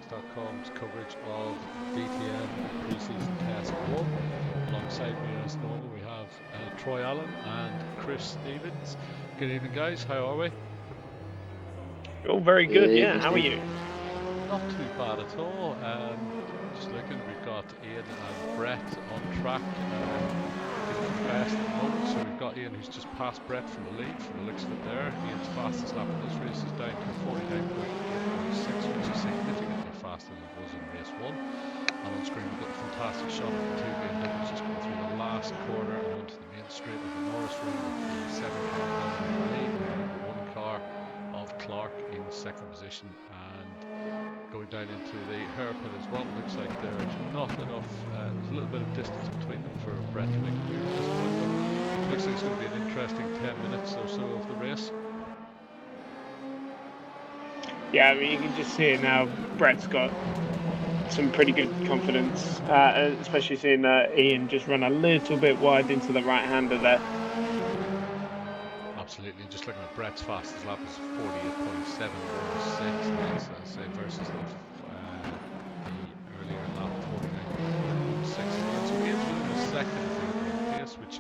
Racing-Leagues.com's coverage of DTM Pre-Season Test 1. Alongside me as normal we have Troy Allen and Chris Stevens. Good evening guys, how are we? Oh, very good, yeah. How are you? Not too bad at all. Just looking, we've got Ian and Brett on track, giving it the best at the moment. So we've got Ian who's just passed Brett for the lead from the looks of it there. Ian's fastest lap in this race is down to 49.816, which is significantly faster than it was in race 1. And on screen we've got a fantastic shot of the two BMWs just going through the last corner and onto the main straight of the Norris Ring with the 7-car in the lead and the 1 car of Clark in second position, and going down into the hairpin as well. Looks like there's not enough, there's a little bit of distance between them for Brett to make a move at this point, but looks like it's going to be an interesting 10 minutes or so of the race. Yeah, I mean, you can just see it now. Brett's got some pretty good confidence, especially seeing Ian just run a little bit wide into the right-hander there. Absolutely, just looking at Brett's fastest lap is 48.716, and that's say versus the earlier lap 49.116 again. So Ian's moving a second pace, which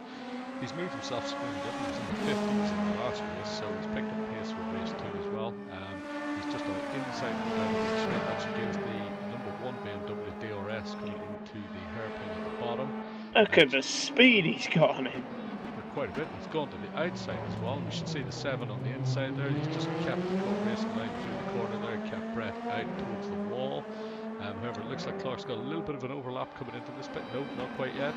he's moved himself smoothly up. He was in the 50s in the last race, so he's picked up pace for race 2 as well. He's just on the inside of the downhill straight. That should give the number 1 BMW DRS coming into the hairpin at the bottom. Look at the speed he's got on him. Quite a bit. He's gone to the outside as well. We should see the 7 on the inside there. He's just kept the racing line through the corner there, kept Brett out towards the wall. However, it looks like Clark's got a little bit of an overlap coming into this bit. No, not quite yet.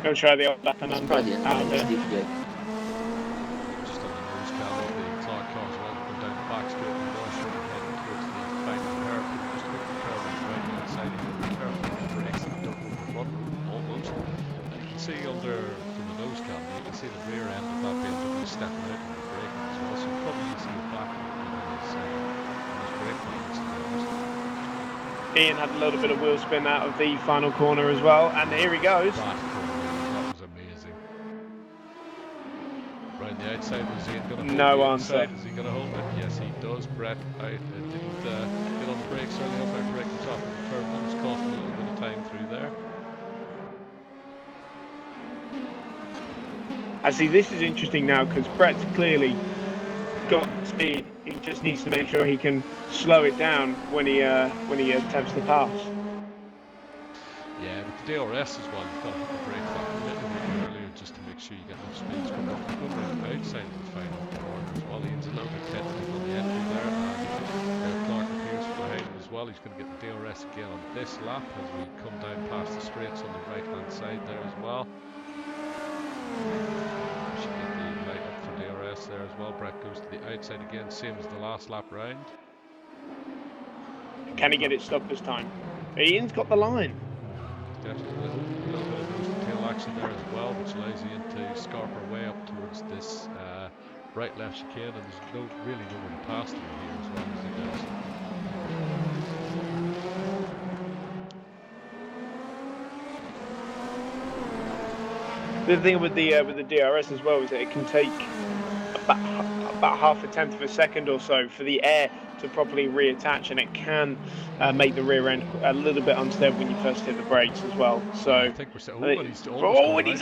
Go try the overlap and Just on the Just on the nose cam of the Clark car as well, going down the back straight and Norris Ring heading towards the final hairpin. Just hope the car is right outside. He's going to be careful with the brakes and don't overrun almost. And you can see under from the nose cam, you can see the rear end of that BMW stepping out and braking as well. So you probably see the back of his brake lines. Ian had a little bit of wheel spin out of the final corner as well, and here he goes. That was amazing. Right, the outside, is Ian going to hold No the answer. inside? Is he going to hold it? Yes, he does. Brett out, didn't get on the brakes early enough out braking top of the curve. That was costing a little bit of time through there. I see, this is interesting now because Brett's clearly got speed. He just needs to make sure he can slow it down when he attempts to pass. Yeah, with the DRS as well, you've got to hit the brake back a little bit earlier just to make sure you get enough speed. It's going around the outside of the final corner as well. Ian's a little bit tentative on the entry there, and Clark appears behind him as well. He's going to get the DRS again on this lap as we come down past the straights on the right hand side there as well. Should get the light up for DRS there as well. Brett goes to the outside again, same as the last lap round. Can he get it stopped this time? Ian's got the line. Definitely a little bit of nose to tail action there as well, which allows Ian to scarper way up towards this right left chicane, and there's really nowhere to pass through here as well as he goes. The thing with the DRS as well is that it can take about half a tenth of a second or so for the air to properly reattach, and it can make the rear end a little bit unstable when you first hit the brakes as well. So I think we're saying, and he's a little bit. He's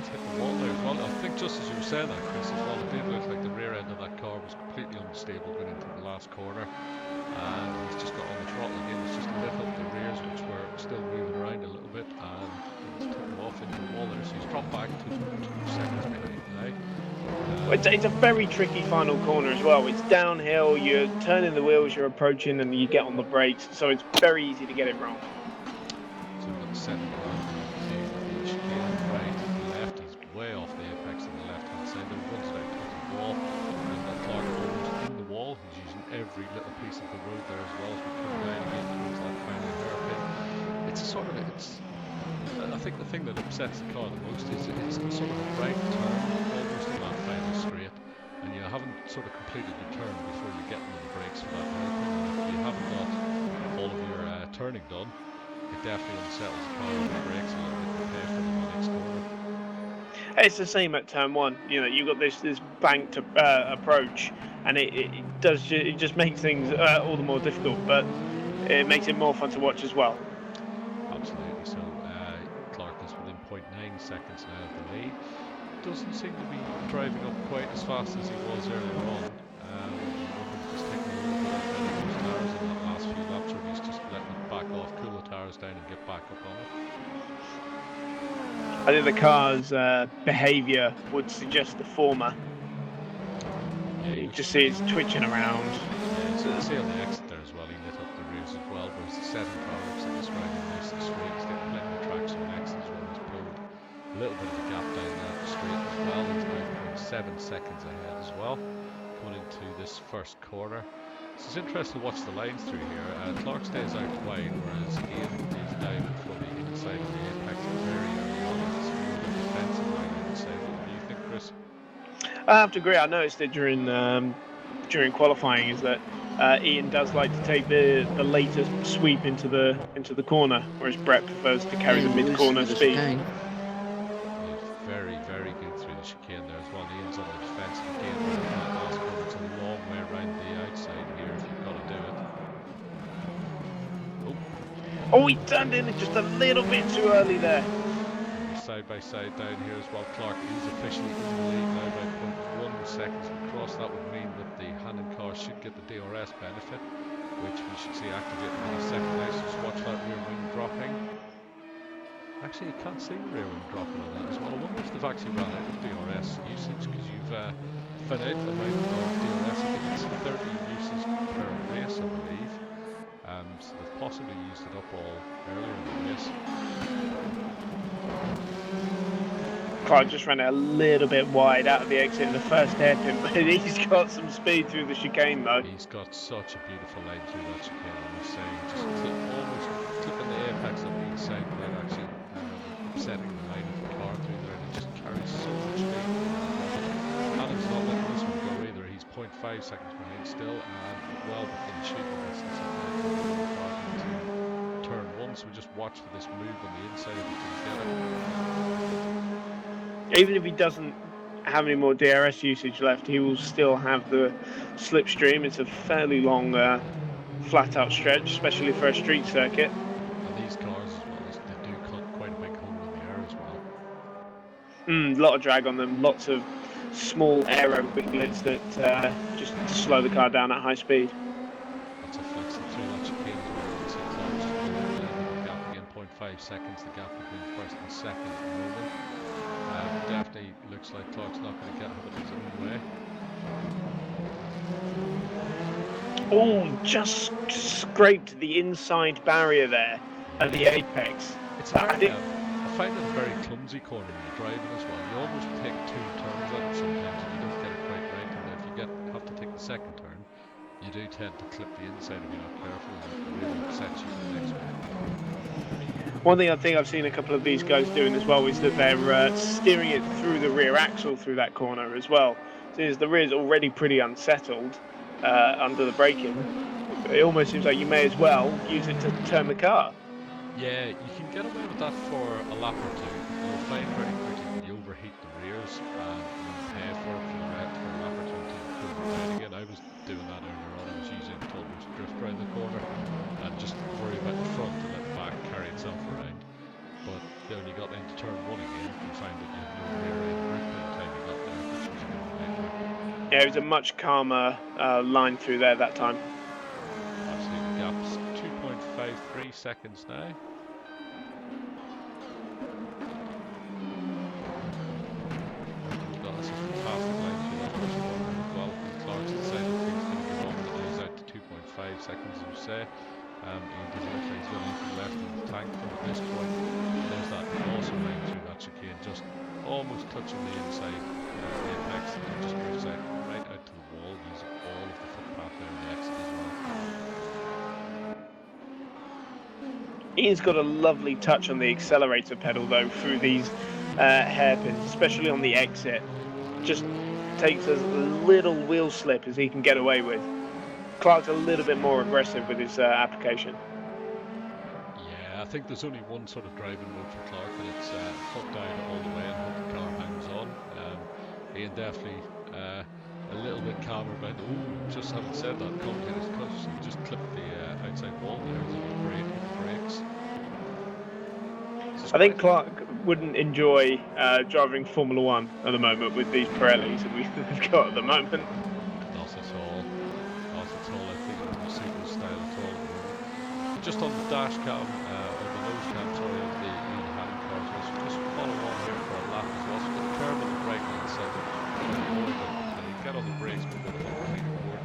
hit the wall there as well. I think just as you were saying that, Chris, as well, it did look like the rear end of that car was completely unstable going into the last corner, and he's just got on the throttle again. He's just lit up the rears, which were still moving around a little bit, and he's took them off into the wall there. So he's dropped back to 2 seconds behind now. It's a very tricky final corner as well. It's downhill, you're turning the wheels, you're approaching, and you get on the brakes, so it's very easy to get it wrong. So we've got the second car, the chicane right and left. He's way off the apex on the left hand side. Then runs it out towards the wall, and that Clark almost in the wall. He's using every little piece of the road there as well as we come down again towards that final hairpin. It's a sort of, I think the thing that upsets the car the most is it's sort of a right turn almost in that final straight, and you haven't sort of completed the turn before you get into the brakes for that hairpin. And if you haven't got all of your turning done, it definitely unsettles the car on the brakes a little bit to prepare for the next corner. It's the same at turn one. You know, you've got this banked approach, and it just makes things all the more difficult, but it makes it more fun to watch as well. Absolutely. So Clark is within 0.9 seconds now of the lead. Doesn't seem to be driving up quite as fast as he was earlier on. I wonder if he's taking a little bit out of those tyres in that last few laps, or if he's just letting it back off, cool the tyres down, and get back up on it. I think the car's behaviour would suggest the former. Yeah, You just see it's twitching around. Yeah, so you see on the exit there as well, he lit up the rears as well, whereas the second car looks like it's riding nice and straight. He's getting plenty of traction on exit as well. He's pulled a little bit of a gap down there at the straight as well. He's now 7 seconds ahead as well, coming into this first corner. So it's interesting to watch the lines through here. Clark stays out wide, whereas Ian is down for the inside of the apex very early on. It's more of a defensive line, I would say. What do you think, Chris? I have to agree. I noticed it during qualifying is that Ian does like to take the later sweep into the corner, whereas Brett prefers to carry the mid corner speed. He's very, very good through the chicane there as well. Ian's on the defensive again. That last corner, it's a long way around the outside here if you've got to do it. Oh, he turned in just a little bit too early there. Side by side down here as well. Clark is officially in the lead now by 0.1 seconds across. That would mean that the Hannon car should get the DRS benefit, which we should see activate in a second now. So just watch that rear wing dropping. Actually, you can't see the rear wing dropping on that as well. I wonder if they've actually run out of DRS usage, because you've finite amount of DRS. I think it's 30 uses per race, I believe. So they've possibly used it up all earlier in the race. Clark just ran it a little bit wide out of the exit in the first hairpin, but he's got some speed through the chicane though. He's got such a beautiful line through that chicane, I must say. Just almost clipping the apex on the inside without actually upsetting the line of the car through there, and it just carries so much speed. Hannon's not letting this one go either. He's 0.5 seconds behind still, and well within shooting distance of the car into turn one. So we just watch for this move on the inside if he can get it. Even if he doesn't have any more DRS usage left, he will still have the slipstream. It's a fairly long flat out stretch, especially for a street circuit. And these cars as well, they do cut quite a big hole in the air as well. A lot of drag on them, lots of small aero winglets that just slow the car down at high speed. Lots of flexing through that chicane as well. You can see Clark's just pulling a little bit of a gap again, 0.5 seconds, the gap between first and second at the moment. Definitely looks like Clark's not going to get it his own way. Oh, just scraped the inside barrier there at the apex. I find it a very clumsy corner when you're driving as well. You almost take 2 turns out sometimes and you don't get it quite right, and if you have to take the second turn, you do tend to clip the inside if you're not careful, and it really upsets you for the next one. One thing I think I've seen a couple of these guys doing as well is that they're steering it through the rear axle through that corner as well. Since the rear is already pretty unsettled under the braking, it almost seems like you may as well use it to turn the car. Yeah, you can get away with that for a lap or two. You'll find very quickly when you overheat the rears and you pay for it for a lap or two to cool them down again. I was doing that earlier on. I was using Tolman's drift around the corner and just worry about the front and let the back carry itself around. But then when you got into turn 1 again, you find that you had no rear end grip by the time you got there, which was a bit of a nightmare. Yeah, it was a much calmer line through there that time. Absolutely, gaps 2.53 seconds now. That's a fantastic line through that first corner as well. And Clark's decided things going to go on, but it is out to 2.5 seconds, as you say. He doesn't look like he's got anything left in the tank from at this point. There's that awesome line through that chicane, just almost touching the inside apex, and just moves out right out to the wall, using all of the footpath there in the exit as well. Ian's got a lovely touch on the accelerator pedal though through these hairpins, especially on the exit. Just takes as little wheel slip as he can get away with. Clark's a little bit more aggressive with his application. Yeah, I think there's only one sort of driving mode for Clark, and it's foot down all the way and hope the car hangs Ian definitely a little bit calmer behind. Ooh, just having said that, commentators just clipped the outside wall there as he was braking the brakes. So it's I think quite. Clark wouldn't enjoy driving Formula One at the moment with these Pirellis that we've got at the moment. Not at all. Not at all. I think it wouldn't suit his style at all at the moment. Just on the dash cam, or the nose cam, sorry, of the Ian Hannon car as well. So just follow on here for a lap as well. So we've got a turn on the brake line side, which quite annoying that you get on the brakes but with a clean board.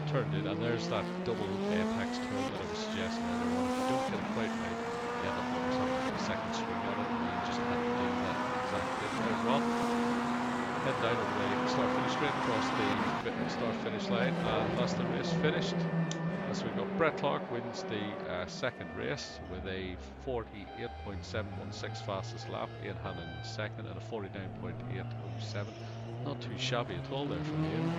Turned in, and there's that double apex turn that I was suggesting earlier on. If you don't get it quite right, you end up almost having to get a second swing on it, and Ian just had to do that exact bit there as well. Head down on the start finish straight across the start finish line, and that's the race finished. So we've got Brett Clark wins the second race with a 48.716 fastest lap, Ian Hannon second, and a 49.807. Not too shabby at all there from Ian.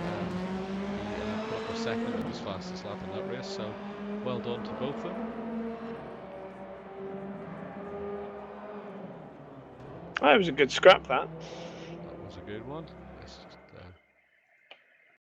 He put up a second in his fastest lap in that race, so well done to both of them. That was a good scrap, that. That was a good one.